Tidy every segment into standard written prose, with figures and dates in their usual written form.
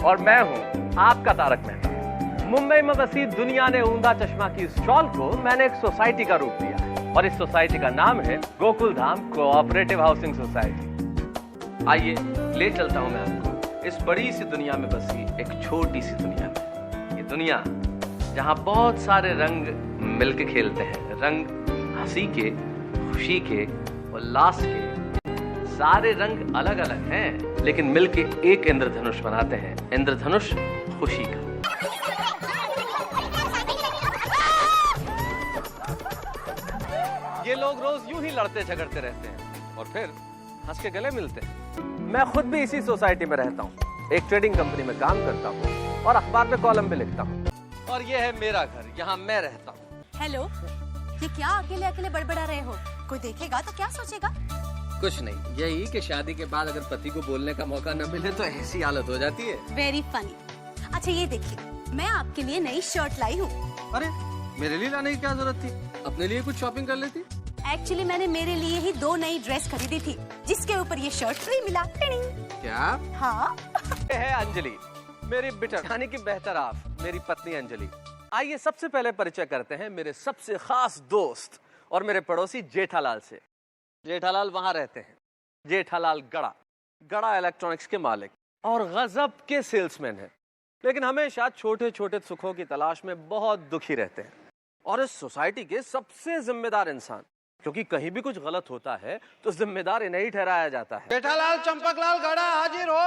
और मैं हूं आपका तारक मेहता। मुंबई में बसी दुनिया ने ऊंधा चश्मा की स्टॉल को मैंने एक सोसाइटी का रूप दिया है और इस सोसाइटी का नाम है Gokul Dham cooperative housing society. आइए ले चलता हूं मैं आपको इस बड़ी सी दुनिया में बसी एक छोटी सी दुनिया में। ये दुनिया जहां बहुत सारे रंग मिलके खेलते हैं, रंग हंसी के, खुशी के, उल्लास के। सारे रंग अलग अलग हैं लेकिन मिलके एक इंद्रधनुष बनाते हैं, इंद्रधनुष खुशी का। ये लोग रोज यूं ही लड़ते झगड़ते रहते हैं और फिर हंस के गले मिलते हैं। मैं खुद भी इसी सोसाइटी में रहता हूँ, एक ट्रेडिंग कंपनी में काम करता हूँ और अखबार में कॉलम भी लिखता हूँ। और ये है मेरा घर, यहाँ मैं रहता हूँ। हेलो, ये क्या अकेले अकेले बड़बड़ा रहे हो? कोई देखेगा तो क्या सोचेगा? कुछ नहीं, यही कि शादी के बाद अगर पति को बोलने का मौका न मिले तो ऐसी हालत हो जाती है। Very funny. अच्छा ये देखिए, मैं आपके लिए नई शर्ट लाई हूँ। अरे मेरे लिए लाने की क्या जरूरत थी? अपने लिए कुछ शॉपिंग कर लेती। एक्चुअली मैंने मेरे लिए ही 2 नई ड्रेस खरीदी थी जिसके ऊपर ये शर्ट फ्री मिला। क्या? हाँ। ये है अंजलि, मेरी बिटर यानी कि बेहतराफ, मेरी पत्नी अंजलि। आइए सबसे पहले परिचय करते हैं मेरे सबसे खास दोस्त और मेरे पड़ोसी जेठालाल से। जेठालाल वहां रहते हैं, जेठालाल गड़ा इलेक्ट्रॉनिक्स के मालिक और गजब के सेल्समैन हैं, लेकिन हमेशा छोटे छोटे सुखों की तलाश में बहुत दुखी रहते हैं। और इस सोसाइटी के सबसे जिम्मेदार इंसान, क्योंकि कहीं भी कुछ गलत होता है तो जिम्मेदार इन्हें ही ठहराया जाता है। जेठालाल चंपकलाल गड़ा हाजिर हो।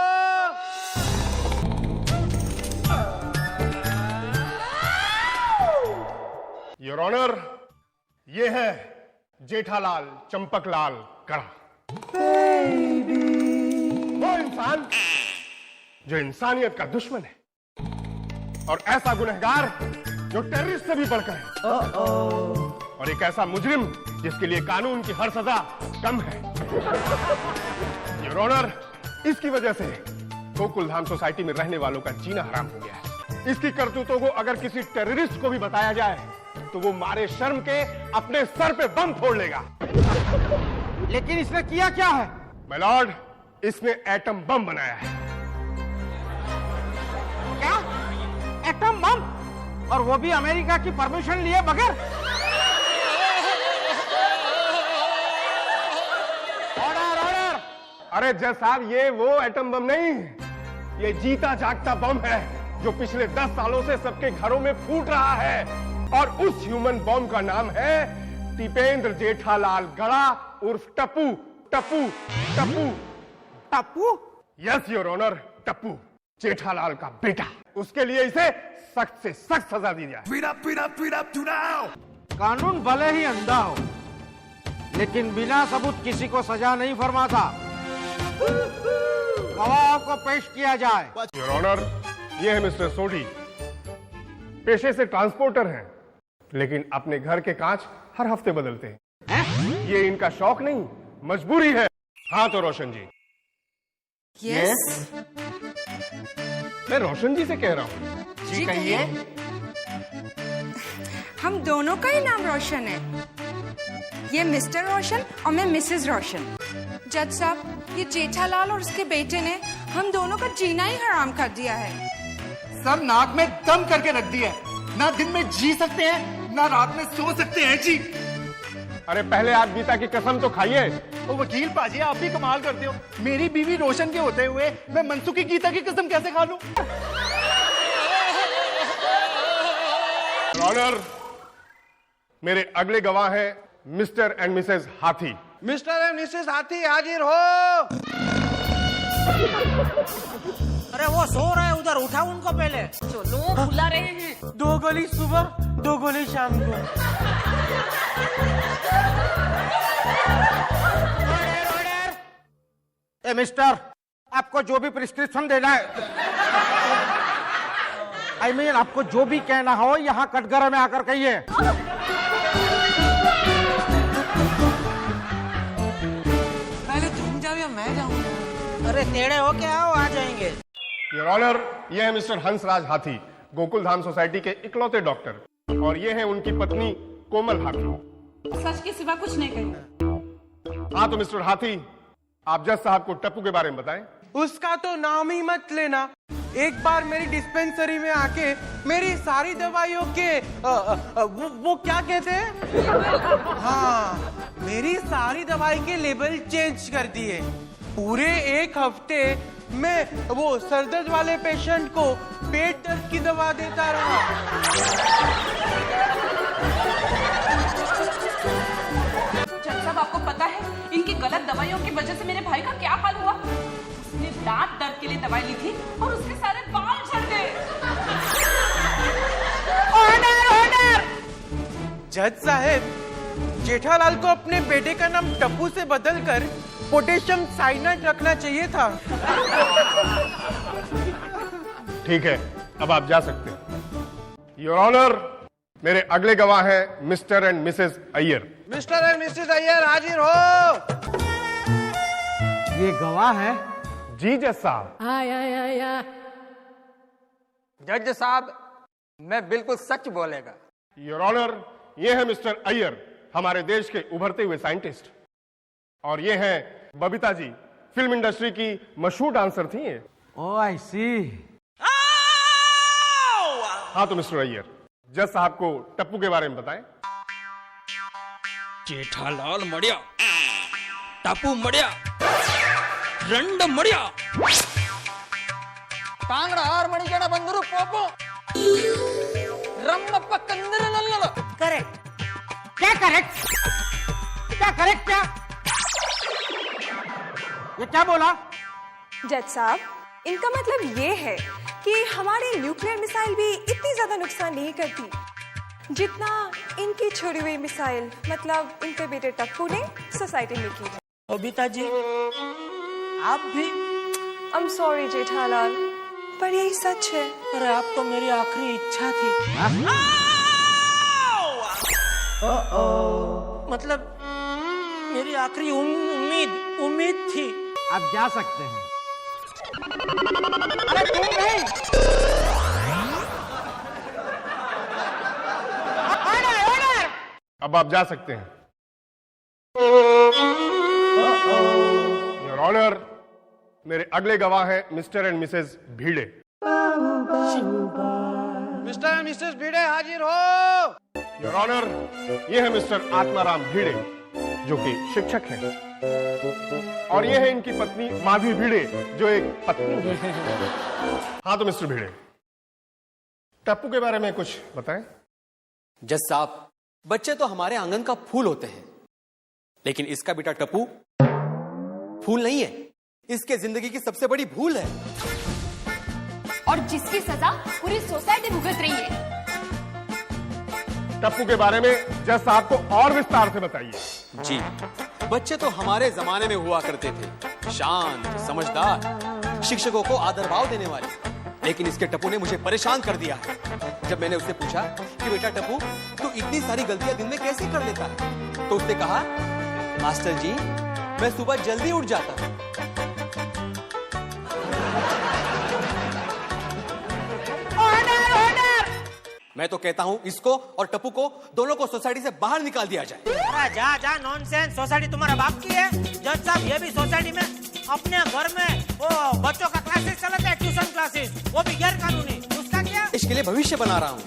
योर ऑनर, ये है जेठालाल चंपकलाल गड़ा, वो इंसान जो इंसानियत का दुश्मन है और ऐसा गुनहगार जो टेररिस्ट से भी बढ़कर है, और एक ऐसा मुजरिम जिसके लिए कानून की हर सजा कम है। योर ऑनर, इसकी वजह से गोकुल धाम सोसाइटी में रहने वालों का जीना हराम हो गया है। इसकी करतूतों को अगर किसी टेररिस्ट को भी बताया जाए तो वो मारे शर्म के अपने सर पे बम फोड़ लेगा। लेकिन इसने किया क्या है? माय लॉर्ड, इसने एटम बम बनाया है। क्या? Atom bomb? और वो भी अमेरिका की परमिशन लिए बगैर? Order order. अरे जज साहब, ये वो एटम बम नहीं, ये जीता जागता बम है जो पिछले 10 सालों से सबके घरों में फूट रहा है। और उस ह्यूमन बॉम्ब का नाम है टिपेंद्र जेठालाल गड़ा उर्फ Tappu. Tappu Tappu Tappu? Yes your honour, Tappu, Jethalal का बेटा। उसके लिए इसे सख्त से सख्त सजा दी जाए। कानून भले ही अंधा हो, लेकिन बिना सबूत किसी को सजा नहीं फरमाता। गवाह को पेश किया जाए। योर ऑनर, ये है मिस्टर सोडी, पेशे से ट्रांसपोर्टर हैं, लेकिन अपने घर के कांच हर हफ्ते बदलते हैं। ये इनका शौक नहीं, मजबूरी है। हाँ तो रोशन जी। यस। मैं रोशन जी से कह रहा हूँ। जी कहिए। हम दोनों का ही नाम रोशन है। ये मिस्टर रोशन और मैं मिसेस रोशन। जज साहब, ये जेठालाल और उसके बेटे ने हम दोनों का जीना ही हराम कर दिया है। सर नाक में दम करके रख दिया है। ना दिन में जी सकते हैं ना रात में सो सकते हैं जी। अरे पहले आप गीता की कसम तो खाइए। ओ वकील पाजी, आप भी कमाल करते हो। मेरी बीवी रोशन के होते हुए मैं मनसुखी गीता की कसम कैसे खा लूं? ऑनर, मेरे अगले गवाह हैं मिस्टर एंड मिसेस हाथी। मिस्टर एंड मिसेस हाथी हाजिर हो। अरे वो सो रहे हैं, उधर उठाओ उनको पहले। चलो, बुला रहे हैं। 2 गोली सुबह 2 गोली शाम को। ए मिस्टर, आपको जो भी प्रिस्क्रिप्शन देना है, I mean, आपको जो भी कहना हो यहाँ कटघरे में आकर कहिए। पहले तुम जाओ या मैं जाऊँ? अरे टेढ़े हो के आओ, आ जाएंगे। योर ऑनर, ये है मिस्टर हंसराज हाथी, गोकुल धाम सोसाइटी के इकलौते डॉक्टर, और ये है उनकी पत्नी कोमल हाथी। सच के सिवा कुछ नहीं कही। हाँ तो मिस्टर हाथी, आप जज साहब को टप्पू के बारे में बताएं। उसका तो नाम ही मत लेना, एक बार मेरी डिस्पेंसरी में आके मेरी सारी दवाइयों के वो क्या कहते हैं, हाँ, मेरी सारी दवाई के लेबल चेंज कर दिए। पूरे एक हफ्ते मैं वो सरदर्द वाले पेशेंट को पेट दर्द की दवा देता रहा। जज साहब, आपको पता है इनकी गलत दवाइयों की वजह से मेरे भाई का क्या हाल हुआ? उसने दांत दर्द के लिए दवाई ली थी और उसके सारे बाल झड़ गए। जज साहब, जेठालाल को अपने बेटे का नाम टप्पू से बदलकर पोटेशियम साइनाइड रखना चाहिए था। ठीक है, अब आप जा सकते हैं। योर ऑनर, मेरे अगले गवाह हैं mister and Mrs Iyer. Mister and Mrs Iyer हाजिर हो। ये गवाह है? जी जज साहब। जज साहब, मैं बिल्कुल सच बोलेगा। योर ऑनर, ये है मिस्टर अय्यर, हमारे देश के उभरते हुए साइंटिस्ट। और ये हैं बबीता जी, फिल्म इंडस्ट्री की मशहूर डांसर थी ये। ओह आई सी। हाँ तो मिस्टर अय्यर, जज साहब को टप्पू के बारे में बताएं। जेठालाल मड़िया, टप्पू मड़िया, रंड मड़िया, तांगड़ा मणिगण बंदरू पोपो, रम्मप्प कंदर नल्लल। करेक्ट। क्या करेक्ट? क्या करेक्ट? क्या ये क्या बोला? जज साहब, इनका मतलब ये है कि हमारी न्यूक्लियर मिसाइल भी इतनी ज्यादा नुकसान नहीं करती जितना इनकी छोड़ी हुई मिसाइल, मतलब इनके बेटे टप्पू ने सोसाइटी में की है। बबीता जी, आप भी? आई एम सॉरी जेठालाल, पर यही सच है। अरे आप तो मेरी आखिरी इच्छा थी। मतलब मेरी आखिरी उम्मीद थी। आप जा सकते हैं। अरे तुम नहीं। ऑर्डर। अब आप जा सकते हैं। योर ऑनर, मेरे अगले गवाह हैं मिस्टर एंड मिसेस भीड़े। मिस्टर एंड मिसेस भिड़े हाजिर हो। योर ऑनर, ये है मिस्टर आत्माराम भीड़े, जो कि शिक्षक हैं। और ये है इनकी पत्नी माधवी भीड़े, जो एक पत्नी है। हाँ तो मिस्टर भीड़े, टप्पू के बारे में कुछ बताएं। जज साहब, बच्चे तो हमारे आंगन का फूल होते हैं, लेकिन इसका बेटा टप्पू फूल नहीं है, इसके जिंदगी की सबसे बड़ी भूल है, और जिसकी सजा पूरी सोसाइटी भुगत रही है। टप्पू के बारे में जज साहब को और विस्तार से बताइए। जी, बच्चे तो हमारे जमाने में हुआ करते थे, शांत, समझदार, शिक्षकों को आदर भाव देने वाले। लेकिन इसके टप्पू ने मुझे परेशान कर दिया है। जब मैंने उससे पूछा कि बेटा टप्पू, तू इतनी सारी गलतियां दिन में कैसे कर लेता है, तो उसने कहा, मास्टर जी, मैं सुबह जल्दी उठ जाता हूं। मैं तो कहता हूं इसको और टप्पू को दोनों को सोसाइटी से बाहर निकाल दिया जाए। जा नॉनसेंस, सोसाइटी तुम्हारा बाप की है। जज साहब, ये भी सोसाइटी में अपने घर में वो बच्चों का क्लासेस चलता है, ट्यूशन क्लासेस, वो भी गैर कानूनी। उसका क्या? इसके लिए भविष्य बना रहा हूँ।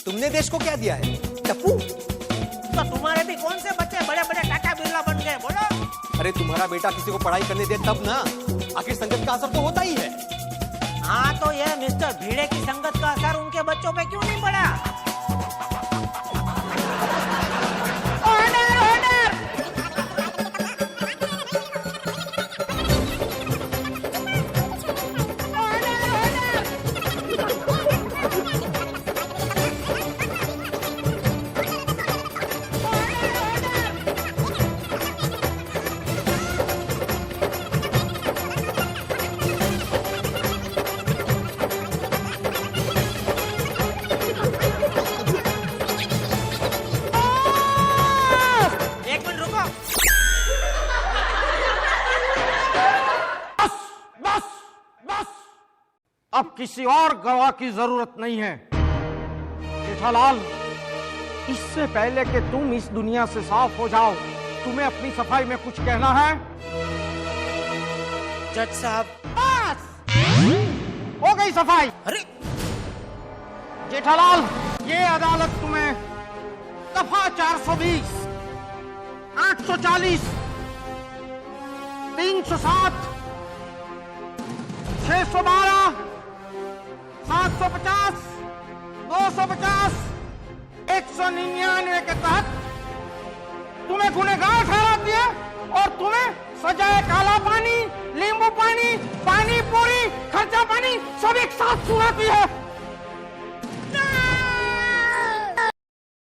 तुमने देश को क्या दिया है टप्पू? तो तुम्हारे भी कौन से बच्चे बड़े बड़े टाटा बिरला बन गए, बोलो। अरे तुम्हारा बेटा किसी को पढ़ाई करने दे तब ना, आखिर संगत का असर तो होता ही है। हाँ, तो ये मिस्टर भीड़े की संगत का असर उनके बच्चों पे क्यों नहीं पड़ा? अब किसी और गवाह की जरूरत नहीं है। जेठालाल, इससे पहले कि तुम इस दुनिया से साफ हो जाओ, तुम्हें अपनी सफाई में कुछ कहना है? जज साहब, बस हो गई अपनी सफाई। अरे जेठालाल, ये अदालत तुम्हें दफा 420, 840, 307, 612, 750, 250, 199 के तहत तुम्हें गुनहगार ठहराती है और तुम्हें सजाए काला पानी, नींबू पानी, पानी पूरी, खर्चा पानी सब एक साथ सुनाती है।